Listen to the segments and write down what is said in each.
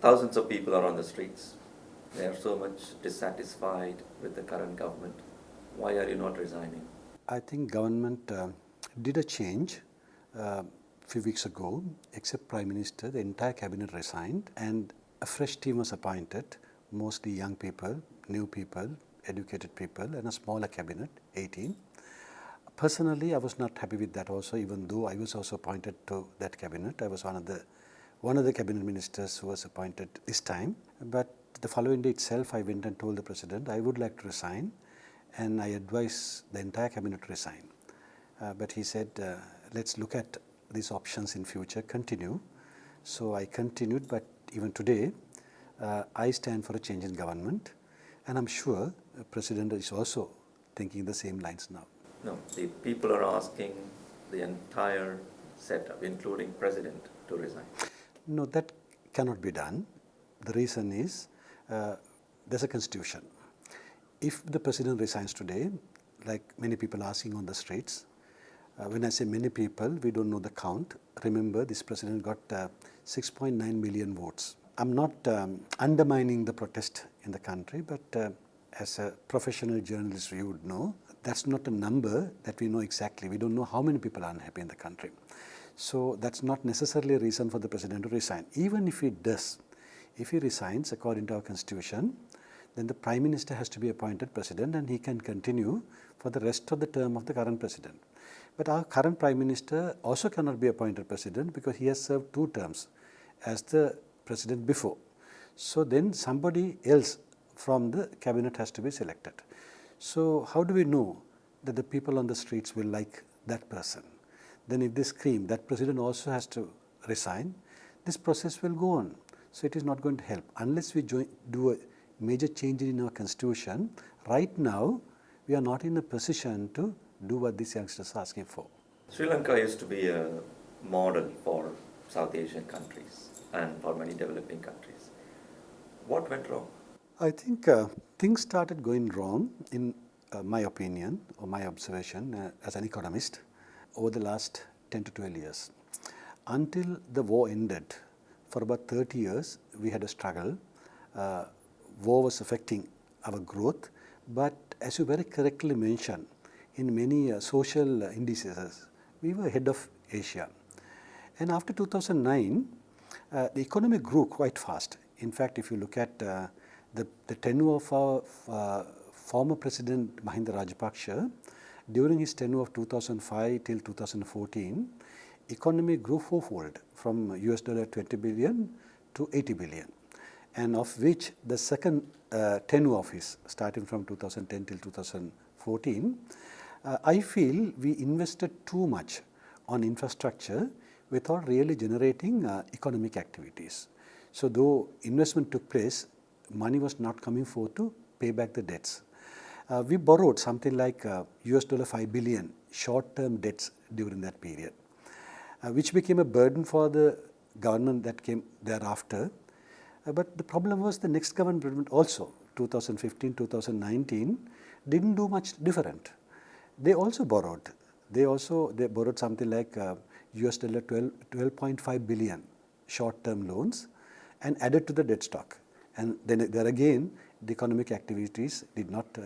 Thousands of people are on the streets. They are so much dissatisfied with the current government. Why are you not resigning? I think government did a change few weeks ago, except Prime Minister, the entire cabinet resigned and a fresh team was appointed, mostly young people, new people, educated people, and a smaller cabinet, 18. Personally, I was not happy with that also, even though I was also appointed to that cabinet. I was one of the cabinet ministers who was appointed this time. But the following day itself, I went and told the president I would like to resign, and I advised the entire cabinet to resign. But he said, let's look at these options in future, continue. So I continued, but even today, I stand for a change in government, and I'm sure the president is also thinking the same lines now. No, the people are asking the entire setup, including president, to resign. No, that cannot be done. The reason is there's a constitution. If the president resigns today, like many people asking on the streets, when I say many people, we don't know the count. Remember, this president got 6.9 million votes. I'm not undermining the protest in the country, but as a professional journalist, you would know, that's not a number that we know exactly. We don't know how many people are unhappy in the country. So that's not necessarily a reason for the president to resign. Even if he does, if he resigns according to our constitution, then the prime minister has to be appointed president and he can continue for the rest of the term of the current president. But our current prime minister also cannot be appointed president because he has served 2 terms as the president before. So then somebody else from the cabinet has to be selected. So how do we know that the people on the streets will like that person? Then if they scream, that president also has to resign, this process will go on. So it is not going to help. Unless we do a major change in our constitution, right now we are not in a position to do what these youngsters are asking for. Sri Lanka used to be a model for South Asian countries and for many developing countries. What went wrong? I think things started going wrong, in my opinion or my observation as an economist, over the last 10 to 12 years. Until the war ended, for about 30 years, we had a struggle. War was affecting our growth, but as you very correctly mentioned, in many social indices, we were ahead of Asia. And after 2009, the economy grew quite fast. In fact, if you look at the tenure of our former president Mahinda Rajapaksa, during his tenure of 2005 till 2014, economy grew 4-fold from $20 billion to 80 billion. And of which the second tenure of his, starting from 2010 till 2014, I feel we invested too much on infrastructure without really generating economic activities. So though investment took place, money was not coming forth to pay back the debts. We borrowed something like $5 billion short-term debts during that period, which became a burden for the government that came thereafter. But the problem was the next government also, 2015, 2019, didn't do much different. They also borrowed. They borrowed something like $12.5 billion short-term loans and added to the debt stock. And then there again, the economic activities did not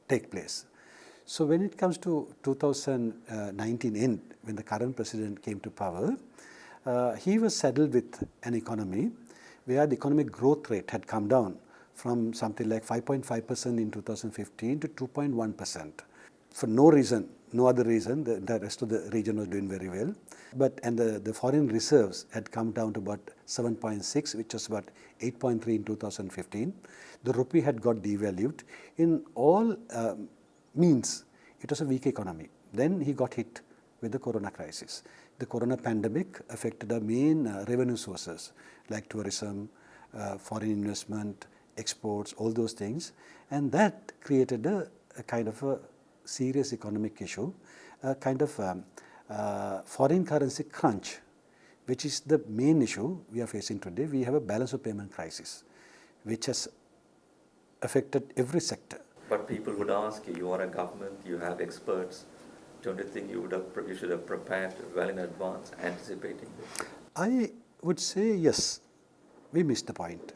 take place. So when it comes to 2019 end, when the current president came to power, he was saddled with an economy where the economic growth rate had come down from something like 5.5% in 2015 to 2.1%. For no reason, no other reason, the rest of the region was doing very well. And the foreign reserves had come down to about 7.6, which was about 8.3 in 2015. The rupee had got devalued. In all means, it was a weak economy. Then he got hit with the corona crisis. The corona pandemic affected our main revenue sources like tourism, foreign investment, exports, all those things. And that created a kind of a serious economic issue, a kind of foreign currency crunch, which is the main issue we are facing today. We have a balance of payment crisis, which has affected every sector. But people would ask you, you are a government, you have experts. Don't you think you should have prepared well in advance, anticipating this? I would say yes. we missed the point.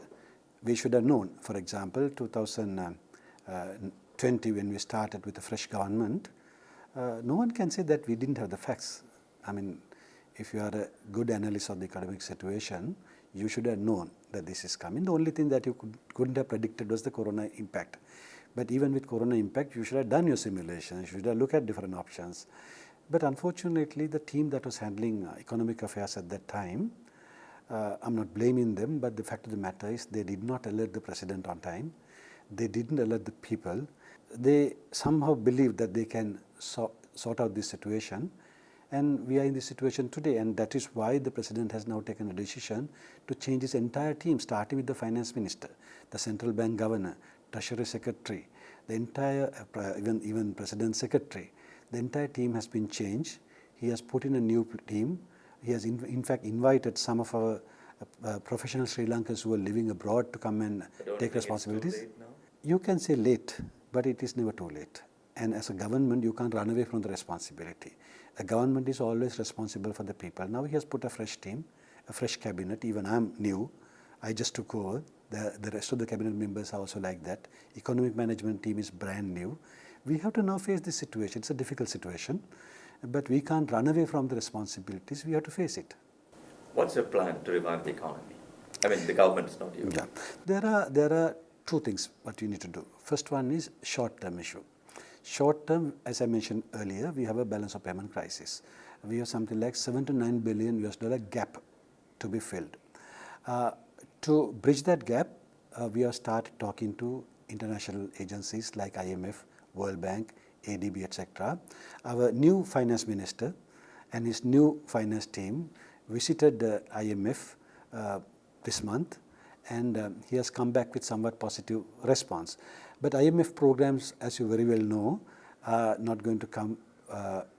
We should have known, for example, 2020 when we started with a fresh government, no one can say that we didn't have the facts. I mean, if you are a good analyst of the economic situation, you should have known that this is coming. The only thing that you couldn't have predicted was the corona impact. But even with corona impact, you should have done your simulations, you should have looked at different options. But unfortunately, the team that was handling economic affairs at that time, I'm not blaming them, but the fact of the matter is they did not alert the president on time. They didn't alert the people. They somehow believed that they can sort out this situation. And we are in this situation today, and that is why the president has now taken a decision to change his entire team, starting with the finance minister, the central bank governor, treasury secretary, the entire, even president's secretary. The entire team has been changed. He has put in a new team. He has in fact invited some of our professional Sri Lankans who are living abroad to come and take responsibilities. It's too late now? You can say late, but it is never too late. And as a government, you can't run away from the responsibility. A government is always responsible for the people. Now he has put a fresh team, a fresh cabinet. Even I'm new. I just took over. The rest of the cabinet members are also like that. Economic management team is brand new. We have to now face this situation. It's a difficult situation, but we can't run away from the responsibilities. We have to face it. What's your plan to revive the economy? I mean, the government is not you. Yeah, there are two things what you need to do. First one is short-term issue. Short term, as I mentioned earlier, we have a balance of payment crisis. We have something like $7 to $9 billion gap to be filled. To bridge that gap, we have started talking to international agencies like IMF, World Bank, ADB, etc. Our new finance minister and his new finance team visited the IMF this month, and he has come back with somewhat positive response. But IMF programs, as you very well know, are not going to come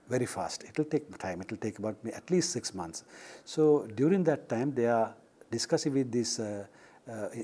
very fast. It will take time. It will take about at least 6 months. So during that time, they are discussing with these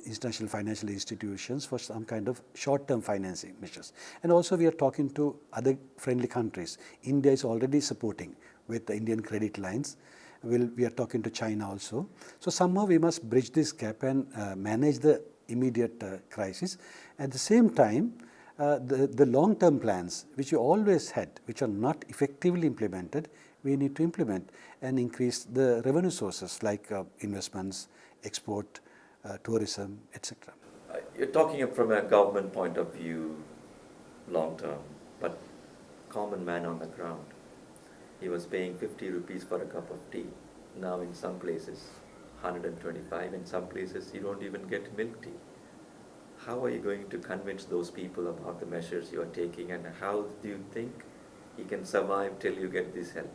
international financial institutions for some kind of short-term financing measures. And also we are talking to other friendly countries. India is already supporting with the Indian credit lines. We are talking to China also. So somehow we must bridge this gap and manage the immediate crisis. At the same time, the long-term plans, which we always had, which are not effectively implemented, we need to implement and increase the revenue sources like investments, export, tourism, etc. You're talking from a government point of view, long-term, but common man on the ground. He was paying 50 rupees for a cup of tea. Now in some places, 125. In some places, you don't even get milk tea. How are you going to convince those people about the measures you are taking, and how do you think he can survive till you get this help?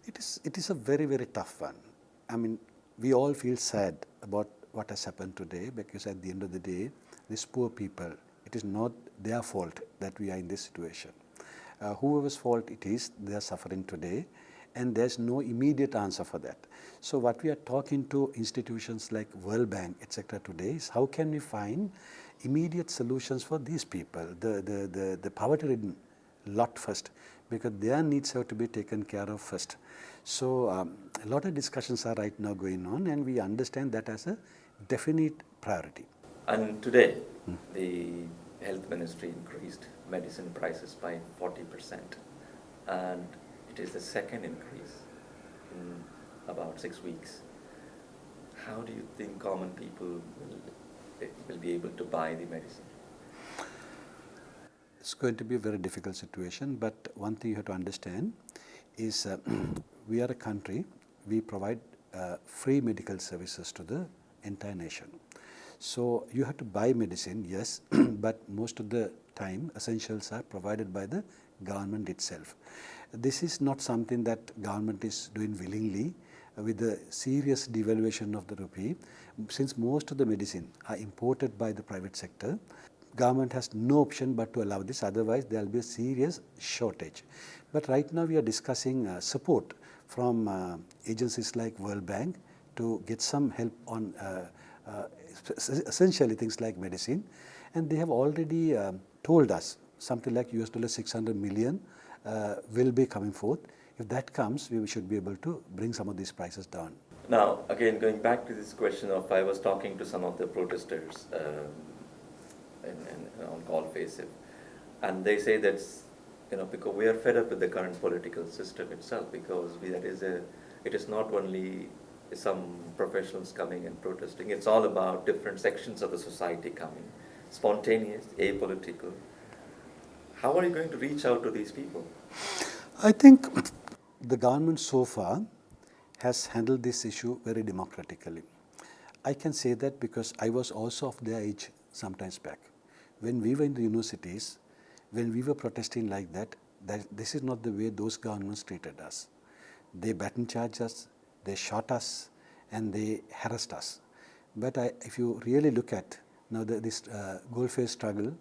It is a very, very tough one. I mean, we all feel sad about what has happened today, because at the end of the day, these poor people, it is not their fault that we are in this situation. Whoever's fault it is, they are suffering today, and there's no immediate answer for that. So what we are talking to institutions like World Bank, etc. today is how can we find immediate solutions for these people, the poverty-ridden lot first, because their needs have to be taken care of first. So a lot of discussions are right now going on, and we understand that as a definite priority. And today, the health ministry increased medicine prices by 40%, and it is the second increase in about 6 weeks. How do you think common people will be able to buy the medicine? It's going to be a very difficult situation, but one thing you have to understand is we are a country, we provide free medical services to the entire nation. So you have to buy medicine, yes, but most of the time essentials are provided by the government itself. This is not something that government is doing willingly. With the serious devaluation of the rupee, since most of the medicine are imported by the private sector, government has no option but to allow this, otherwise there will be a serious shortage. But right now we are discussing support from agencies like World Bank to get some help on essentially things like medicine, and they have already told us something like $600 million will be coming forth. If that comes, we should be able to bring some of these prices down. Now, again, going back to this question of, I was talking to some of the protesters on call face, and they say that, because we are fed up with the current political system itself, because it is not only some professionals coming and protesting, it's all about different sections of the society coming, spontaneous, apolitical. How are you going to reach out to these people? I think the government so far has handled this issue very democratically. I can say that because I was also of their age sometimes back. When we were in the universities, when we were protesting like that this is not the way those governments treated us. They baton charged us, they shot us, and they harassed us. But if you really look at now this goal-face struggle,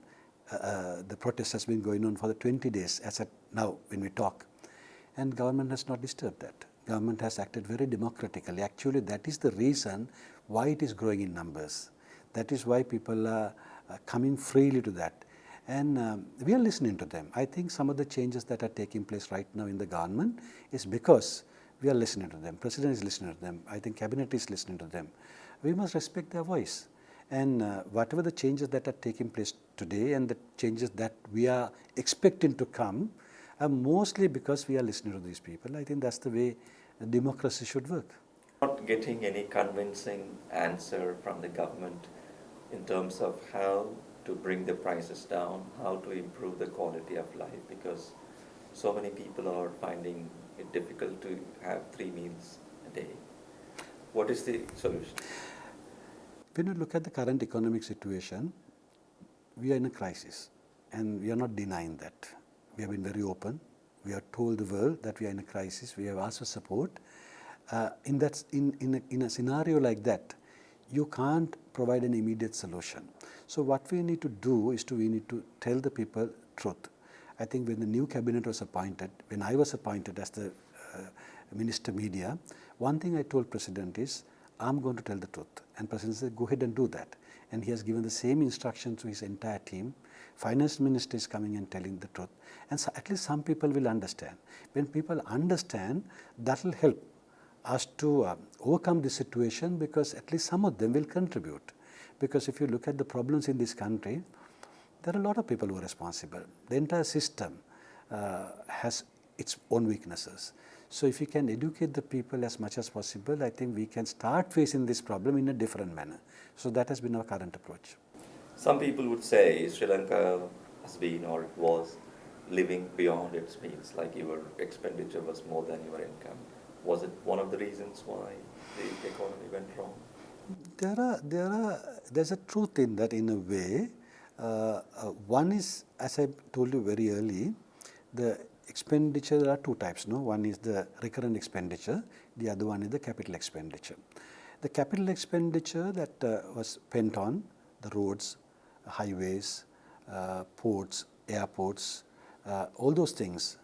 the protest has been going on for the 20 days as at now when we talk, and government has not disturbed that. Government has acted very democratically. Actually, that is the reason why it is growing in numbers. That is why people are coming freely to that. And we are listening to them. I think some of the changes that are taking place right now in the government is because we are listening to them. President is listening to them. I think cabinet is listening to them. We must respect their voice. And whatever the changes that are taking place today and the changes that we are expecting to come are mostly because we are listening to these people. I think that's the way democracy should work. Not getting any convincing answer from the government in terms of how to bring the prices down, how to improve the quality of life, because so many people are finding it difficult to have 3 meals a day. What is the solution? When you look at the current economic situation, we are in a crisis, and we are not denying that. We have been very open. We have told the world that we are in a crisis. We have asked for support. In a scenario like that, you can't provide an immediate solution. So what we need to do is we need to tell the people truth. I think when the new cabinet was appointed, when I was appointed as the Minister Media, one thing I told President is, I'm going to tell the truth. And President said, go ahead and do that. And he has given the same instruction to his entire team. Finance Minister is coming and telling the truth. And so at least some people will understand. When people understand, that will help us to overcome this situation, because at least some of them will contribute. Because if you look at the problems in this country, there are a lot of people who are responsible. The entire system has its own weaknesses. So if you can educate the people as much as possible, I think we can start facing this problem in a different manner. So that has been our current approach. Some people would say Sri Lanka has been or it was living beyond its means, like your expenditure was more than your income. Was it one of the reasons why the economy went wrong? There's a truth in that in a way. One is, as I told you very early, the expenditure, there are 2 types. No? One is the recurrent expenditure, the other one is the capital expenditure. The capital expenditure that was spent on the roads, highways, ports, airports, all those things,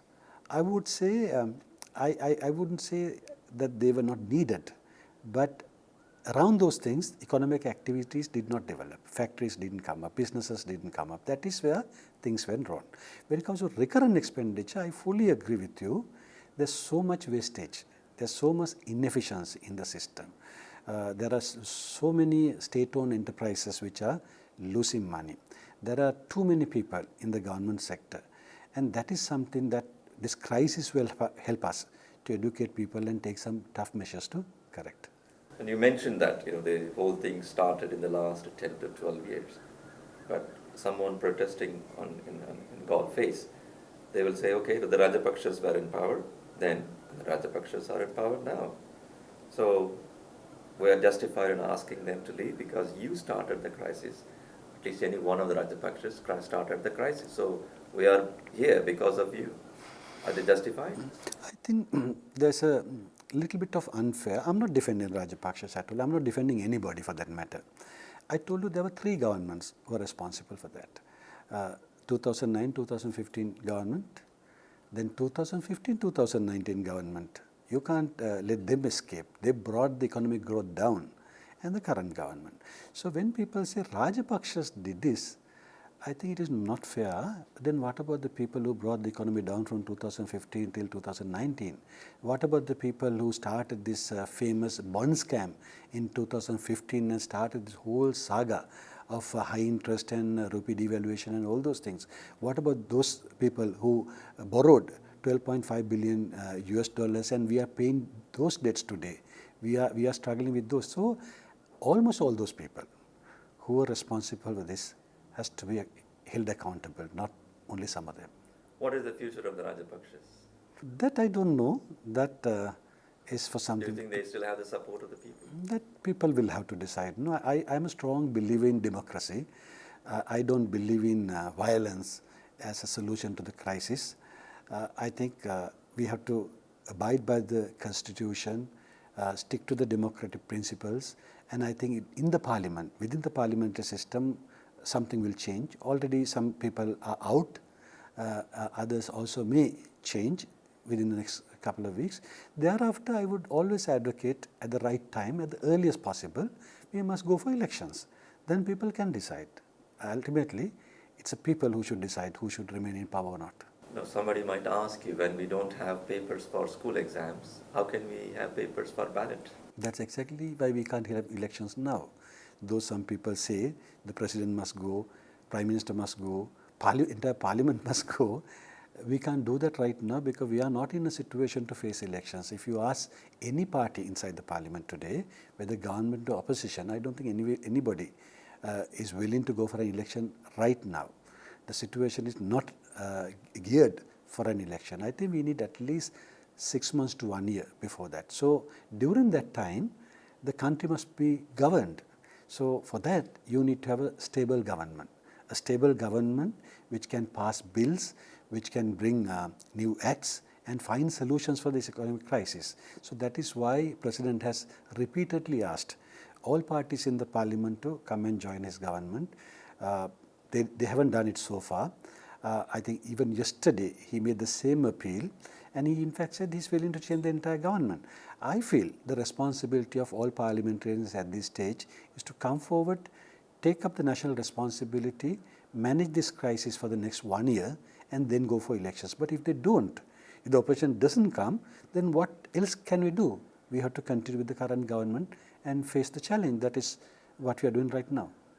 I would say, I wouldn't say that they were not needed, but around those things, economic activities did not develop. Factories didn't come up, businesses didn't come up. That is where things went wrong. When it comes to recurrent expenditure, I fully agree with you. There's so much wastage. There's so much inefficiency in the system. There are so many state-owned enterprises which are losing money. There are too many people in the government sector. And that is something that this crisis will help us to educate people and take some tough measures to correct. And you mentioned that the whole thing started in the last 10 to 12 years. But someone protesting in God's face, they will say, okay, the Rajapaksas were in power then, the Rajapaksas are in power now. So we are justified in asking them to leave because you started the crisis. At least any one of the Rajapaksas started the crisis. So we are here because of you. Are they justified? I think there's a little bit of unfair. I'm not defending Rajapaksas at all. I'm not defending anybody for that matter. I told you there were 3 governments who were responsible for that. 2009-2015 government, then 2015-2019 government. You can't let them escape. They brought the economic growth down, and the current government. So when people say Rajapaksas did this, I think it is not fair. Then what about the people who brought the economy down from 2015 till 2019? What about the people who started this famous bond scam in 2015 and started this whole saga of high interest and rupee devaluation and all those things? What about those people who borrowed 12.5 billion US dollars and we are paying those debts today? We are struggling with those. So almost all those people who are responsible for this has to be held accountable, not only some of them. What is the future of the Rajapaksas? That I don't know. That is for Do something you think they still have the support of the people? that people will have to decide. No, I'm a strong believer in democracy. I don't believe in violence as a solution to the crisis. I think we have to abide by the constitution, stick to the democratic principles, and I think in the parliament, within the parliamentary system, something will change. Already some people are out. Others also may change within the next couple of weeks. Thereafter, I would always advocate at the right time, at the earliest possible, we must go for elections. Then people can decide. Ultimately, it's the people who should decide who should remain in power or not. Now, somebody might ask you, when we don't have papers for school exams, how can we have papers for ballot? That's exactly why we can't have elections now. Though some people say the president must go, prime minister must go, entire parliament must go, we can't do that right now because we are not in a situation to face elections. If you ask any party inside the parliament today, whether government or opposition, I don't think anybody is willing to go for an election right now. The situation is not geared for an election. I think we need at least 6 months to 1 year before that. So during that time, the country must be governed. So for that, you need to have a stable government which can pass bills, which can bring new acts and find solutions for this economic crisis. So that is why President has repeatedly asked all parties in the parliament to come and join his government. They haven't done it so far. I think even yesterday he made the same appeal, and he in fact said he's willing to change the entire government. I feel the responsibility of all parliamentarians at this stage is to come forward, take up the national responsibility, manage this crisis for the next 1 year, and then go for elections. But if they don't, if the opposition doesn't come, then what else can we do? We have to continue with the current government and face the challenge. That is what we are doing right now.